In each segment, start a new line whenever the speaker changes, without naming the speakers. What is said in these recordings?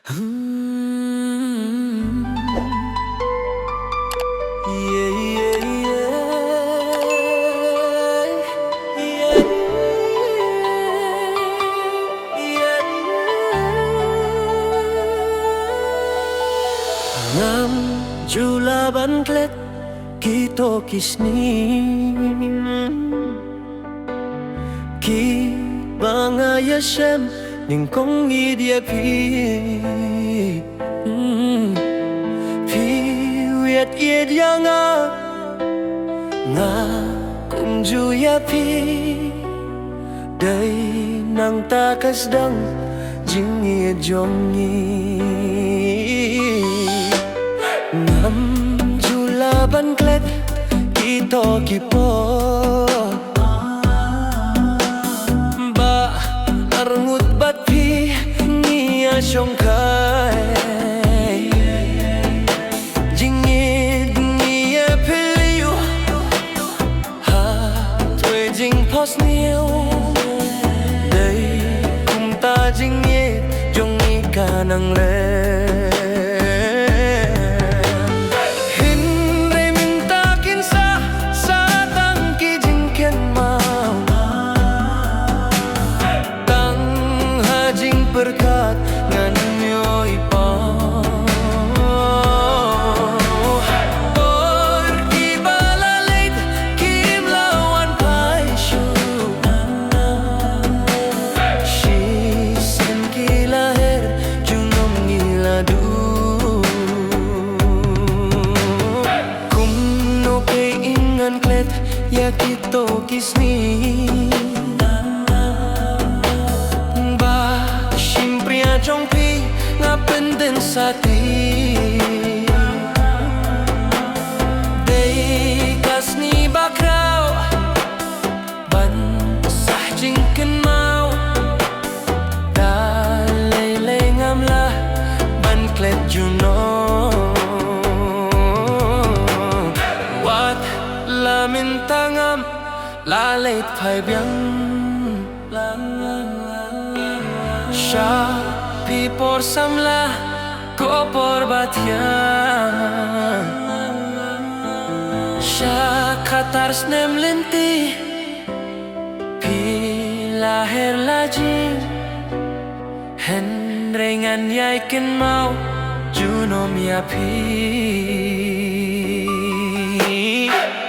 Hmm. Yeah, yeah, yeah. Yeah, yeah. Ngam jula bantlet kito kisni ki banga yashem ning kong idya pi wiet idya nga kung juya pi day nang takas dang jingi jongi ngam jula bantlet kito kipo trong khai jingid nia peliu ha tuổi jing pos niu đây cùng ta jingid trong ni ca năng le berkat nganyo ipang pergi balalit kim lawan paisyu shisen kilahir junom ngiladu kum no pe ingan klet ya kito kisni trong pi ngapen den sati dei kasni bakrau ban sah jingken mau dalele ngamla ban klet juno wat la mintangam la leit phai biang sha pi por samla ko por batian sha khatar snem lenti pi lahir laji hendrengan yaikin mau junom ya pi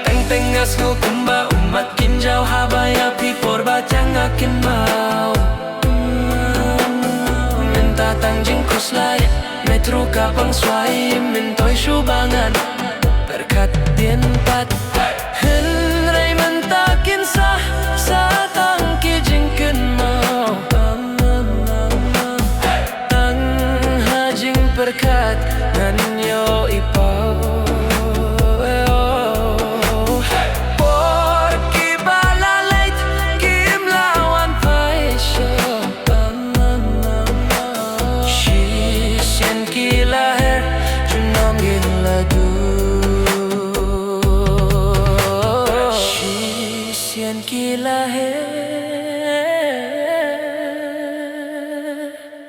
teng tengas ngo kumba umat kinjau habaya pi por batang akin mau tatang jingkus lai metro kapang swai mentoy subangan berkat dien pat henrai mentakin sah tangki jingken mau tang hajing berkat nganyo ipau Lahir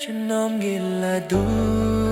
junom giladu.